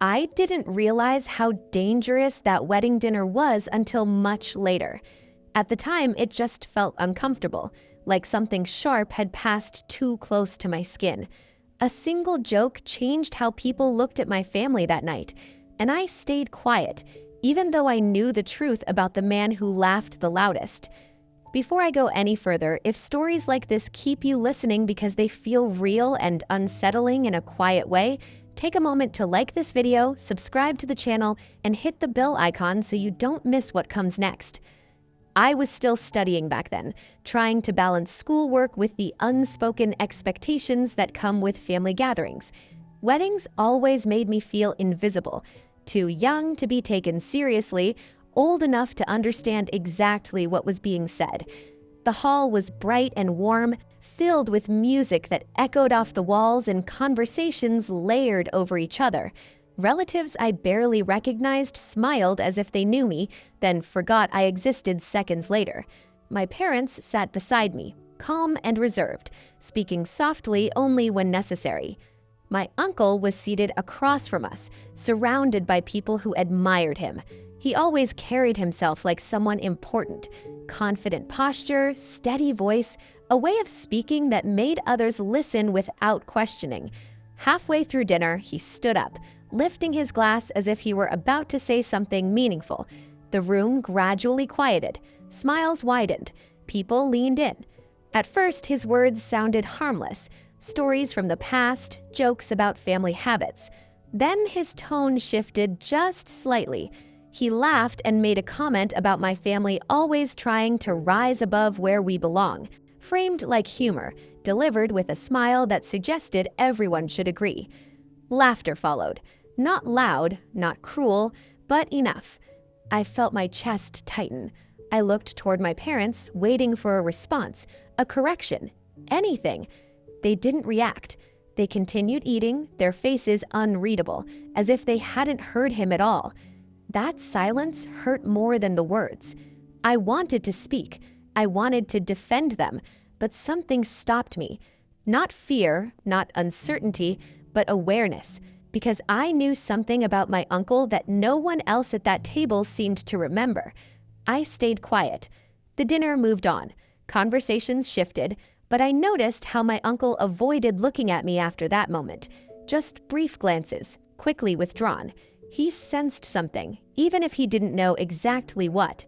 I didn't realize how dangerous that wedding dinner was until much later. At the time, it just felt uncomfortable, like something sharp had passed too close to my skin. A single joke changed how people looked at my family that night, and I stayed quiet, even though I knew the truth about the man who laughed the loudest. Before I go any further, if stories like this keep you listening because they feel real and unsettling in a quiet way, take a moment to like this video, subscribe to the channel, and hit the bell icon so you don't miss what comes next. I was still studying back then, trying to balance schoolwork with the unspoken expectations that come with family gatherings. Weddings always made me feel invisible, too young to be taken seriously, old enough to understand exactly what was being said. The hall was bright and warm, filled with music that echoed off the walls and conversations layered over each other. Relatives I barely recognized smiled as if they knew me, then forgot I existed seconds later. My parents sat beside me, calm and reserved, speaking softly only when necessary. My uncle was seated across from us, surrounded by people who admired him. He always carried himself like someone important. Confident posture, steady voice, a way of speaking that made others listen without questioning. Halfway through dinner, he stood up, lifting his glass as if he were about to say something meaningful. The room gradually quieted. Smiles widened. People leaned in. At first, his words sounded harmless. Stories from the past, jokes about family habits. Then his tone shifted just slightly. He laughed and made a comment about my family always trying to rise above where we belong, framed like humor, delivered with a smile that suggested everyone should agree. Laughter followed. Not loud, not cruel, but enough. I felt my chest tighten. I looked toward my parents, waiting for a response, a correction, anything. They didn't react. They continued eating, their faces unreadable, as if they hadn't heard him at all. That silence hurt more than the words. I wanted to speak. I wanted to defend them, but something stopped me. Not fear, not uncertainty, but awareness, because I knew something about my uncle that no one else at that table seemed to remember. I stayed quiet. The dinner moved on. Conversations shifted, but I noticed how my uncle avoided looking at me after that moment. Just brief glances, quickly withdrawn. He sensed something, even if he didn't know exactly what.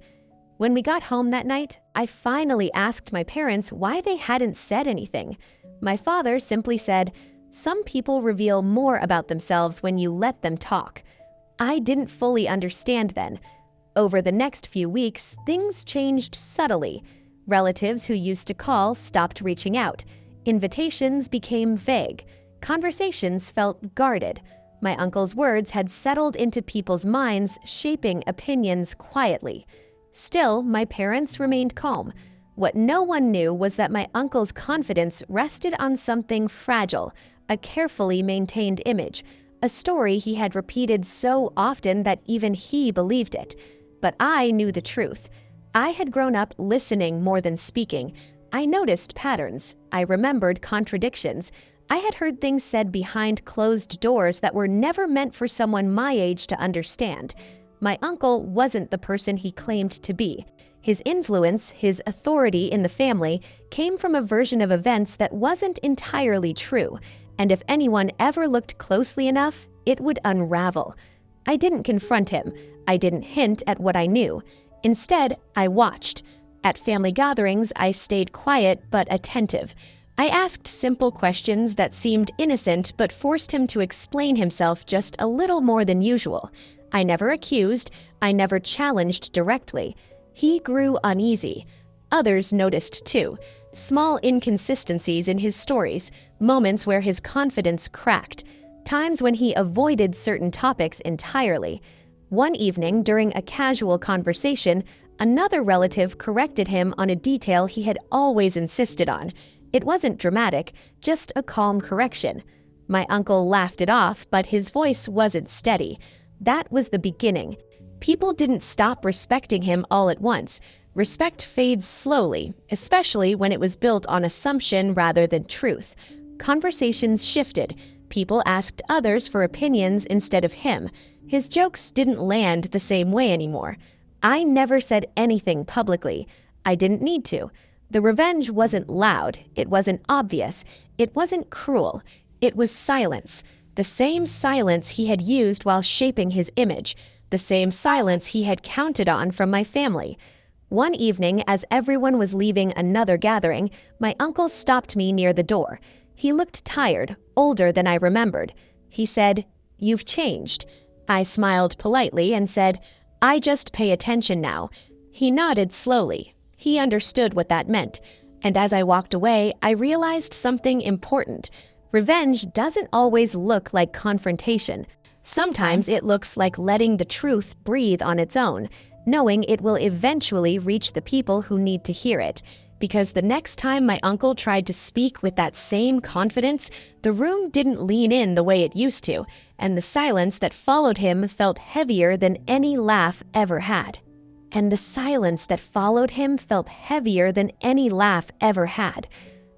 When we got home that night, I finally asked my parents why they hadn't said anything. My father simply said, "Some people reveal more about themselves when you let them talk." I didn't fully understand then. Over the next few weeks, things changed subtly. Relatives who used to call stopped reaching out. Invitations became vague. Conversations felt guarded. My uncle's words had settled into people's minds, shaping opinions quietly. Still, my parents remained calm. What no one knew was that my uncle's confidence rested on something fragile, a carefully maintained image, a story he had repeated so often that even he believed it. But I knew the truth. I had grown up listening more than speaking. I noticed patterns. I remembered contradictions. I had heard things said behind closed doors that were never meant for someone my age to understand. My uncle wasn't the person he claimed to be. His influence, his authority in the family, came from a version of events that wasn't entirely true, and if anyone ever looked closely enough, it would unravel. I didn't confront him. I didn't hint at what I knew. Instead, I watched. At family gatherings, I stayed quiet but attentive. I asked simple questions that seemed innocent but forced him to explain himself just a little more than usual. I never accused, I never challenged directly. He grew uneasy. Others noticed too. Small inconsistencies in his stories, moments where his confidence cracked, times when he avoided certain topics entirely. One evening, during a casual conversation, another relative corrected him on a detail he had always insisted on. It wasn't dramatic, just a calm correction. My uncle laughed it off, but his voice wasn't steady. That was the beginning. People didn't stop respecting him all at once. Respect fades slowly, especially when it was built on assumption rather than truth. Conversations shifted. People asked others for opinions instead of him. His jokes didn't land the same way anymore. I never said anything publicly. I didn't need to. The revenge wasn't loud. It wasn't obvious. It wasn't cruel. It was silence. The same silence he had used while shaping his image. The same silence he had counted on from my family. One evening, as everyone was leaving another gathering, my uncle stopped me near the door. He looked tired, older than I remembered. He said, "You've changed." I smiled politely and said, "I just pay attention now." He nodded slowly. He understood what that meant. And as I walked away, I realized something important. Revenge doesn't always look like confrontation. Sometimes it looks like letting the truth breathe on its own, knowing it will eventually reach the people who need to hear it. Because the next time my uncle tried to speak with that same confidence, the room didn't lean in the way it used to, and the silence that followed him felt heavier than any laugh ever had. And the silence that followed him felt heavier than any laugh ever had.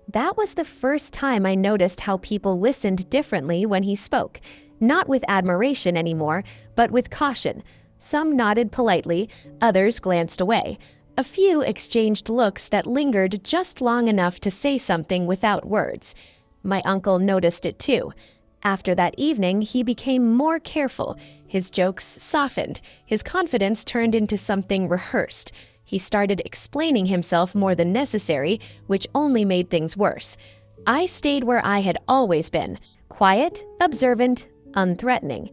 That was the first time I noticed how people listened differently when he spoke, not with admiration anymore, but with caution. Some nodded politely, others glanced away. A few exchanged looks that lingered just long enough to say something without words. My uncle noticed it too. After that evening, he became more careful. His jokes softened. His confidence turned into something rehearsed. He started explaining himself more than necessary, which only made things worse. I stayed where I had always been, quiet, observant, unthreatening.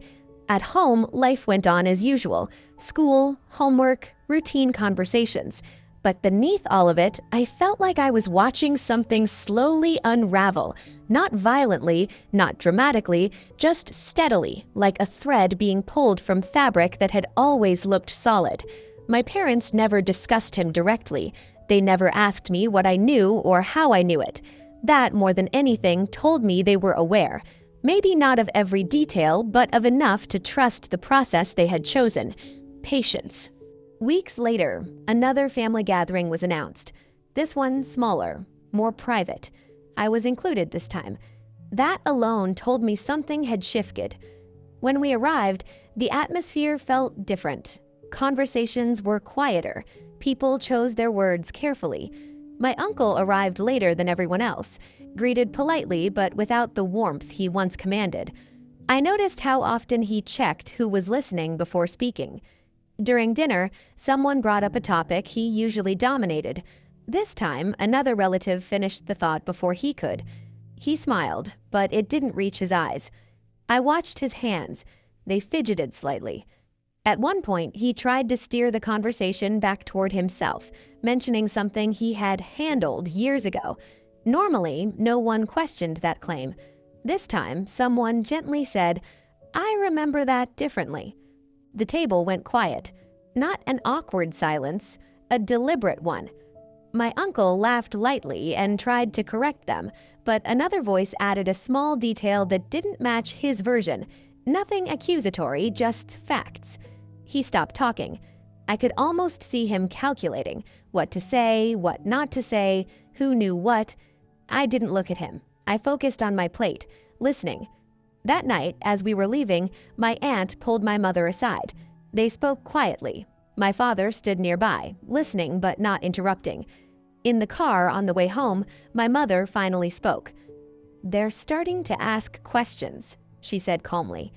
At home, life went on as usual. School, homework, routine conversations. But beneath all of it, I felt like I was watching something slowly unravel. Not violently, not dramatically, just steadily, like a thread being pulled from fabric that had always looked solid. My parents never discussed him directly. They never asked me what I knew or how I knew it. That, more than anything, told me they were aware. Maybe not of every detail, but of enough to trust the process they had chosen. Patience. Weeks later, another family gathering was announced. This one smaller, more private. I was included this time. That alone told me something had shifted. When we arrived, the atmosphere felt different. Conversations were quieter. People chose their words carefully. My uncle arrived later than everyone else, greeted politely but without the warmth he once commanded. I noticed how often he checked who was listening before speaking. During dinner, someone brought up a topic he usually dominated. This time, another relative finished the thought before he could. He smiled, but it didn't reach his eyes. I watched his hands. They fidgeted slightly. At one point, he tried to steer the conversation back toward himself, mentioning something he had handled years ago. Normally, no one questioned that claim. This time, someone gently said, "I remember that differently." The table went quiet. Not an awkward silence, a deliberate one. My uncle laughed lightly and tried to correct them, but another voice added a small detail that didn't match his version. Nothing accusatory, just facts. He stopped talking. I could almost see him calculating what to say, what not to say, who knew what. I didn't look at him. I focused on my plate, listening. That night, as we were leaving, my aunt pulled my mother aside. They spoke quietly. My father stood nearby, listening but not interrupting. In the car on the way home, my mother finally spoke. "They're starting to ask questions," she said calmly.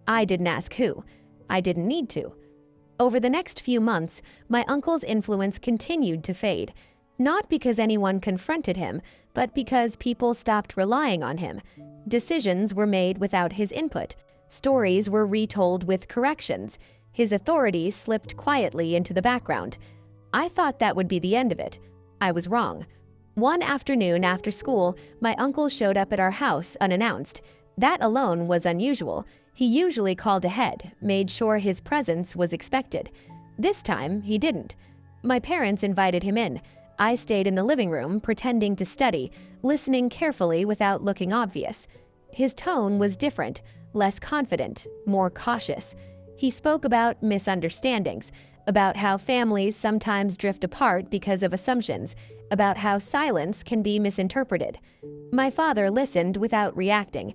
I didn't ask who. I didn't need to. Over the next few months, my uncle's influence continued to fade. Not because anyone confronted him, but because people stopped relying on him. Decisions were made without his input. Stories were retold with corrections. His authority slipped quietly into the background. I thought that would be the end of it. I was wrong. One afternoon after school, my uncle showed up at our house unannounced. That alone was unusual. He usually called ahead, made sure his presence was expected. This time, he didn't. My parents invited him in. I stayed in the living room, pretending to study, listening carefully without looking obvious. His tone was different, less confident, more cautious. He spoke about misunderstandings, about how families sometimes drift apart because of assumptions, about how silence can be misinterpreted. My father listened without reacting.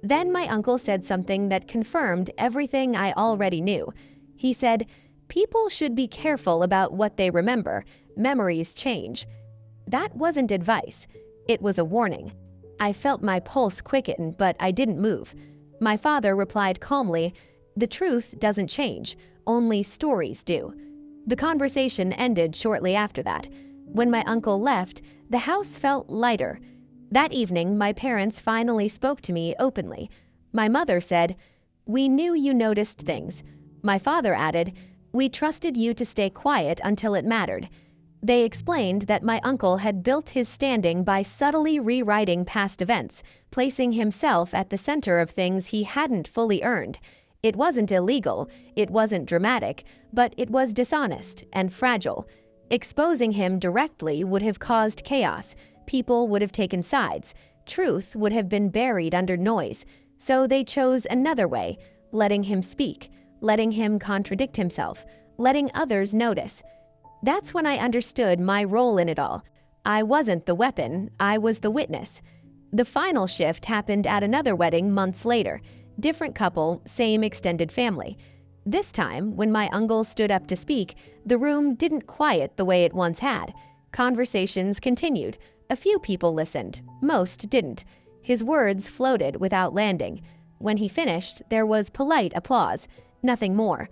Then my uncle said something that confirmed everything I already knew. He said, "People should be careful about what they remember. Memories change." That wasn't advice. It was a warning. I felt my pulse quicken, but I didn't move. My father replied calmly, "The truth doesn't change, only stories do." The conversation ended shortly after that. When my uncle left, the house felt lighter. That evening, my parents finally spoke to me openly. My mother said, "We knew you noticed things." My father added, "We trusted you to stay quiet until it mattered." They explained that my uncle had built his standing by subtly rewriting past events, placing himself at the center of things he hadn't fully earned. It wasn't illegal, it wasn't dramatic, but it was dishonest and fragile. Exposing him directly would have caused chaos. People would have taken sides. Truth would have been buried under noise. So they chose another way, letting him speak, letting him contradict himself, letting others notice. That's when I understood my role in it all. I wasn't the weapon, I was the witness. The final shift happened at another wedding months later. Different couple, same extended family. This time, when my uncle stood up to speak, the room didn't quiet the way it once had. Conversations continued. A few people listened, most didn't. His words floated without landing. When he finished, there was polite applause, nothing more.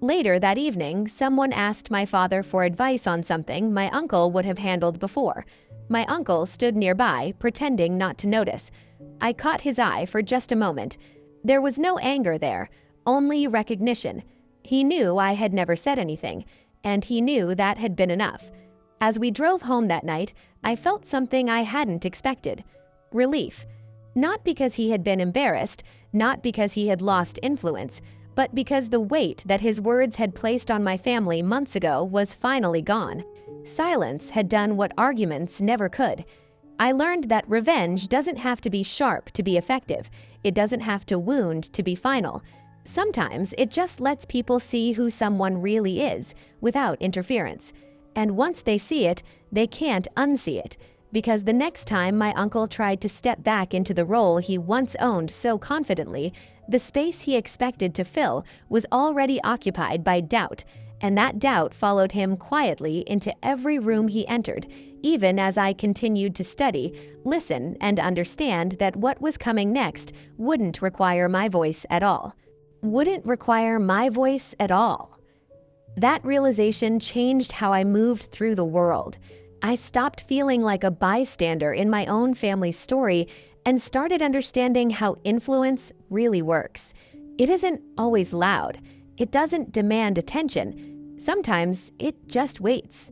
Later that evening, someone asked my father for advice on something my uncle would have handled before. My uncle stood nearby, pretending not to notice. I caught his eye for just a moment. There was no anger there, only recognition. He knew I had never said anything, and he knew that had been enough. As we drove home that night, I felt something I hadn't expected. Relief. Not because he had been embarrassed, not because he had lost influence, but because the weight that his words had placed on my family months ago was finally gone. Silence had done what arguments never could. I learned that revenge doesn't have to be sharp to be effective. It doesn't have to wound to be final. Sometimes it just lets people see who someone really is, without interference. And once they see it, they can't unsee it. Because the next time my uncle tried to step back into the role he once owned so confidently, the space he expected to fill was already occupied by doubt, and that doubt followed him quietly into every room he entered, even as I continued to study, listen, and understand that what was coming next wouldn't require my voice at all. Wouldn't require my voice at all. That realization changed how I moved through the world. I stopped feeling like a bystander in my own family's story and started understanding how influence really works. It isn't always loud. It doesn't demand attention. Sometimes it just waits.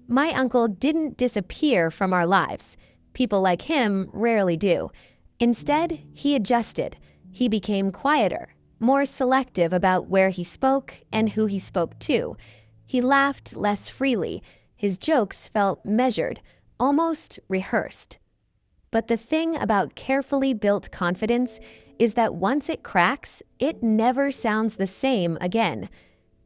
My uncle didn't disappear from our lives. People like him rarely do. Instead, he adjusted. He became quieter, more selective about where he spoke and who he spoke to. He laughed less freely. His jokes felt measured, almost rehearsed. But the thing about carefully built confidence is that once it cracks, it never sounds the same again.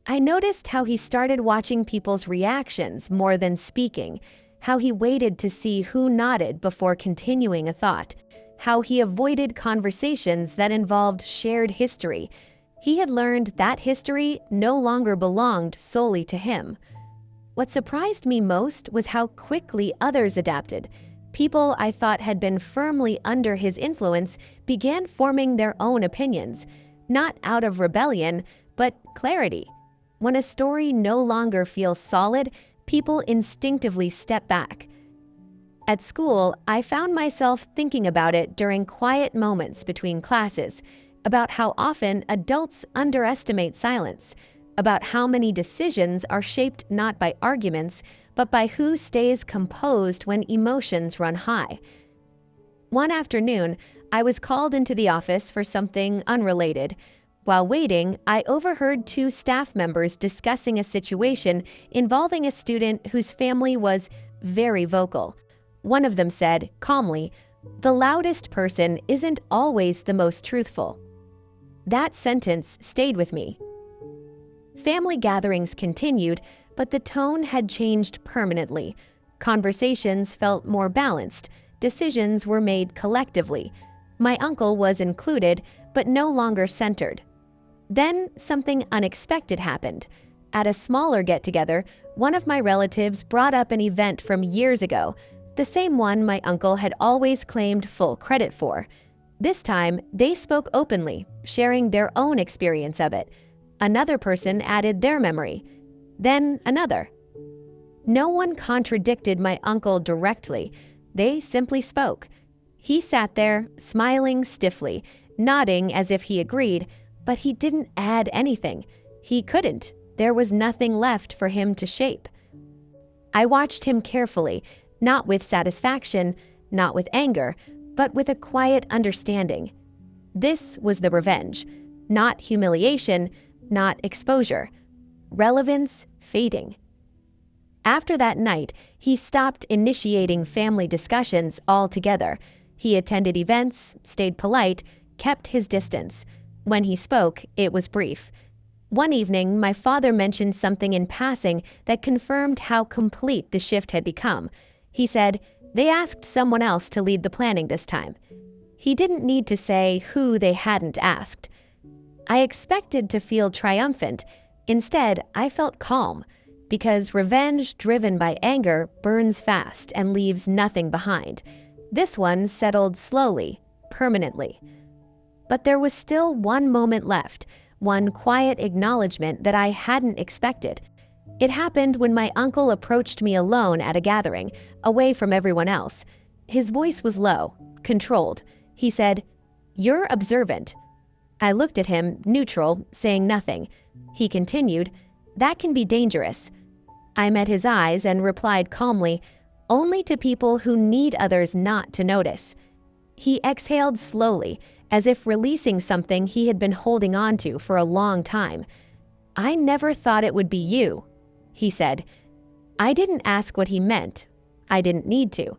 I noticed how he started watching people's reactions more than speaking, how he waited to see who nodded before continuing a thought, how he avoided conversations that involved shared history. He had learned that history no longer belonged solely to him. What surprised me most was how quickly others adapted. People I thought had been firmly under his influence began forming their own opinions, not out of rebellion, but clarity. When a story no longer feels solid, people instinctively step back. At school, I found myself thinking about it during quiet moments between classes, about how often adults underestimate silence, about how many decisions are shaped not by arguments, but by who stays composed when emotions run high. One afternoon, I was called into the office for something unrelated. While waiting, I overheard two staff members discussing a situation involving a student whose family was very vocal. One of them said, calmly, "The loudest person isn't always the most truthful." That sentence stayed with me. Family gatherings continued, but the tone had changed permanently. Conversations felt more balanced. Decisions were made collectively. My uncle was included, but no longer centered. Then something unexpected happened. At a smaller get-together, one of my relatives brought up an event from years ago, the same one my uncle had always claimed full credit for. This time, they spoke openly, sharing their own experience of it. Another person added their memory. Then another. No one contradicted my uncle directly. They simply spoke. He sat there, smiling stiffly, nodding as if he agreed, but he didn't add anything. He couldn't. There was nothing left for him to shape. I watched him carefully, not with satisfaction, not with anger, but with a quiet understanding. This was the revenge, not humiliation, not exposure. Relevance fading. After that night, he stopped initiating family discussions altogether. He attended events, stayed polite, kept his distance. When he spoke, it was brief. One evening, my father mentioned something in passing that confirmed how complete the shift had become. He said, "They asked someone else to lead the planning this time." He didn't need to say who they hadn't asked. I expected to feel triumphant. Instead, I felt calm, because revenge driven by anger burns fast and leaves nothing behind. This one settled slowly, permanently. But there was still one moment left, one quiet acknowledgement that I hadn't expected. It happened when my uncle approached me alone at a gathering, away from everyone else. His voice was low, controlled. He said, "You're observant." I looked at him, neutral, saying nothing. He continued, "That can be dangerous." I met his eyes and replied calmly, "Only to people who need others not to notice." He exhaled slowly, as if releasing something he had been holding on to for a long time. "I never thought it would be you," he said. I didn't ask what he meant. I didn't need to.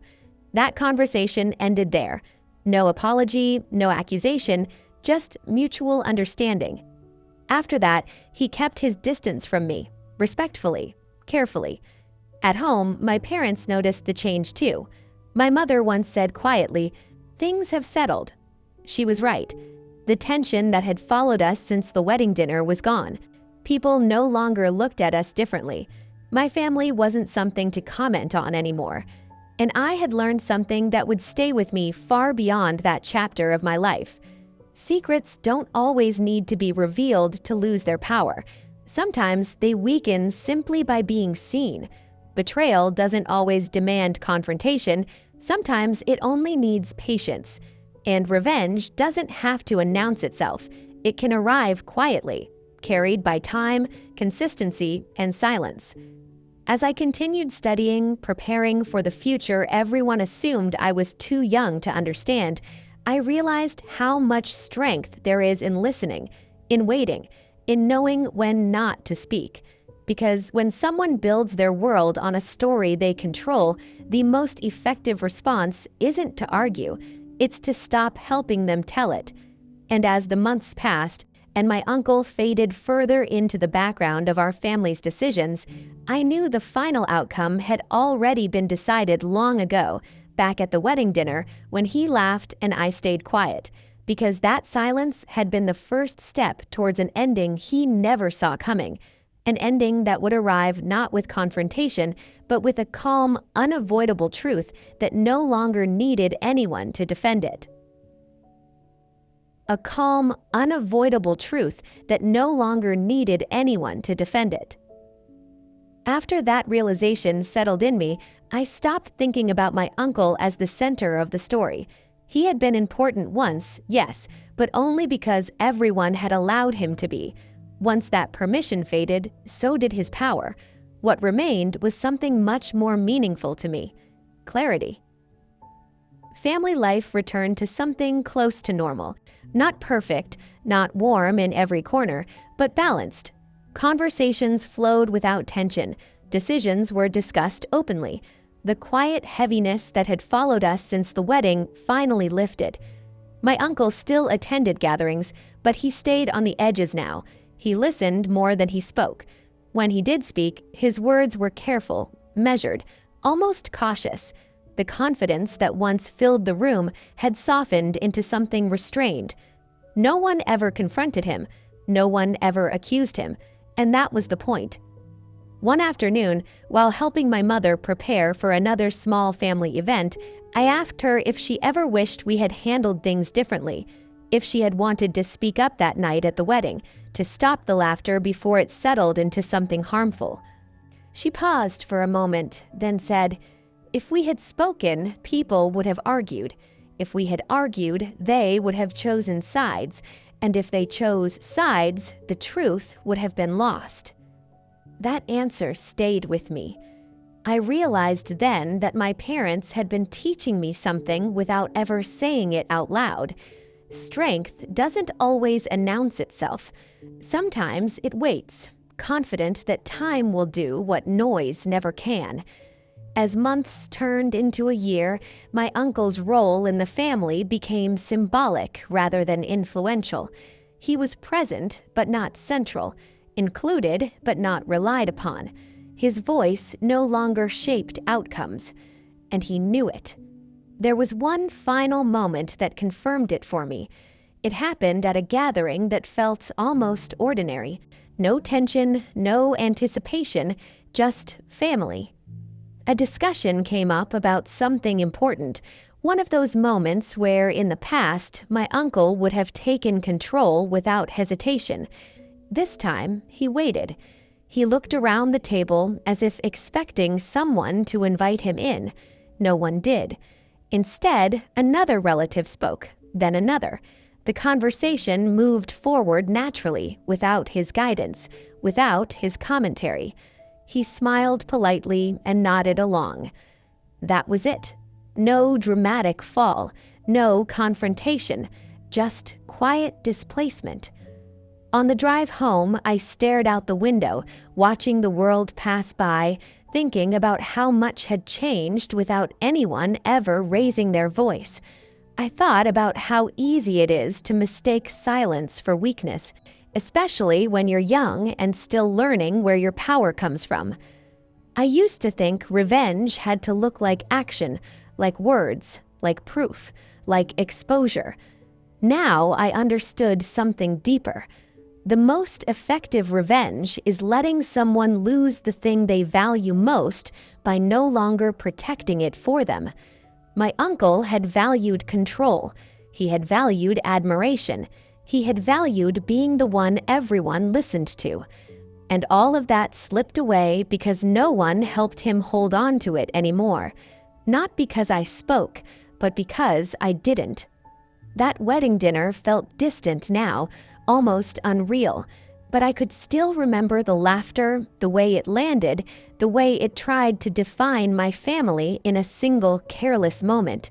That conversation ended there. No apology, no accusation, just mutual understanding. After that, he kept his distance from me, respectfully, carefully. At home, my parents noticed the change too. My mother once said quietly, "Things have settled." She was right. The tension that had followed us since the wedding dinner was gone. People no longer looked at us differently. My family wasn't something to comment on anymore. And I had learned something that would stay with me far beyond that chapter of my life. Secrets don't always need to be revealed to lose their power. Sometimes they weaken simply by being seen. Betrayal doesn't always demand confrontation. Sometimes it only needs patience. And revenge doesn't have to announce itself. It can arrive quietly, carried by time, consistency, and silence. As I continued studying, preparing for the future everyone assumed I was too young to understand, I realized how much strength there is in listening, in waiting, in knowing when not to speak. Because when someone builds their world on a story they control, the most effective response isn't to argue. It's to stop helping them tell it. And as the months passed, and my uncle faded further into the background of our family's decisions, I knew the final outcome had already been decided long ago, back at the wedding dinner when he laughed and I stayed quiet, because that silence had been the first step towards an ending he never saw coming, an ending that would arrive not with confrontation, but with a calm, unavoidable truth that no longer needed anyone to defend it. A calm, unavoidable truth that no longer needed anyone to defend it. After that realization settled in me, I stopped thinking about my uncle as the center of the story. He had been important once, yes, but only because everyone had allowed him to be. Once that permission faded, so did his power. What remained was something much more meaningful to me: clarity. Family life returned to something close to normal. Not perfect, not warm in every corner, but balanced. Conversations flowed without tension. Decisions were discussed openly. The quiet heaviness that had followed us since the wedding finally lifted. My uncle still attended gatherings, but he stayed on the edges now. He listened more than he spoke. When he did speak, his words were careful, measured, almost cautious. The confidence that once filled the room had softened into something restrained. No one ever confronted him. No one ever accused him. And that was the point. One afternoon, while helping my mother prepare for another small family event, I asked her if she ever wished we had handled things differently, if she had wanted to speak up that night at the wedding, to stop the laughter before it settled into something harmful. She paused for a moment, then said, "If we had spoken, people would have argued. If we had argued, they would have chosen sides, and if they chose sides, the truth would have been lost." That answer stayed with me. I realized then that my parents had been teaching me something without ever saying it out loud. Strength doesn't always announce itself. Sometimes it waits, confident that time will do what noise never can. As months turned into a year, my uncle's role in the family became symbolic rather than influential. He was present but not central, included but not relied upon. His voice no longer shaped outcomes, and he knew it. There was one final moment that confirmed it for me. It happened at a gathering that felt almost ordinary. No tension, no anticipation, just family. A discussion came up about something important, one of those moments where, in the past, my uncle would have taken control without hesitation. This time, he waited. He looked around the table as if expecting someone to invite him in. No one did. Instead, another relative spoke, then another. The conversation moved forward naturally, without his guidance, without his commentary. He smiled politely and nodded along. That was it. No dramatic fall, no confrontation, just quiet displacement. On the drive home, I stared out the window, watching the world pass by, thinking about how much had changed without anyone ever raising their voice. I thought about how easy it is to mistake silence for weakness, especially when you're young and still learning where your power comes from. I used to think revenge had to look like action, like words, like proof, like exposure. Now I understood something deeper. The most effective revenge is letting someone lose the thing they value most by no longer protecting it for them. My uncle had valued control. He had valued admiration. He had valued being the one everyone listened to. And all of that slipped away because no one helped him hold on to it anymore. Not because I spoke, but because I didn't. That wedding dinner felt distant now, almost unreal, but I could still remember the laughter, the way it landed, the way it tried to define my family in a single careless moment.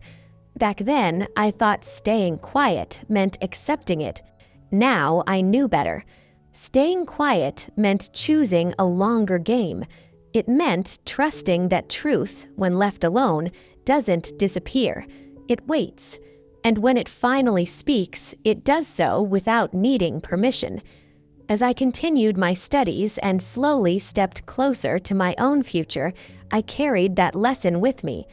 Back then, I thought staying quiet meant accepting it. Now I knew better. Staying quiet meant choosing a longer game. It meant trusting that truth, when left alone, doesn't disappear. It waits. And when it finally speaks, it does so without needing permission. As I continued my studies and slowly stepped closer to my own future, I carried that lesson with me.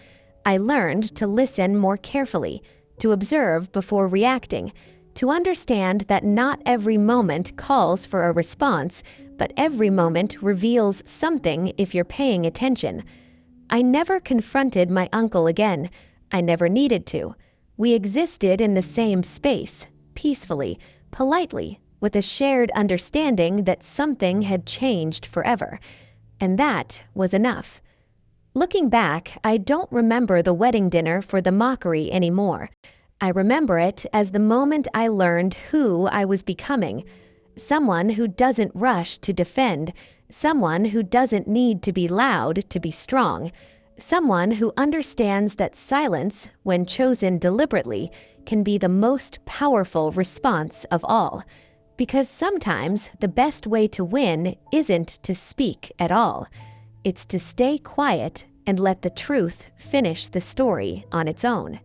I learned to listen more carefully, to observe before reacting, to understand that not every moment calls for a response, but every moment reveals something if you're paying attention. I never confronted my uncle again. I never needed to. We existed in the same space, peacefully, politely, with a shared understanding that something had changed forever. And that was enough. Looking back, I don't remember the wedding dinner for the mockery anymore. I remember it as the moment I learned who I was becoming. Someone who doesn't rush to defend, someone who doesn't need to be loud to be strong. Someone who understands that silence, when chosen deliberately, can be the most powerful response of all. Because sometimes the best way to win isn't to speak at all. It's to stay quiet and let the truth finish the story on its own.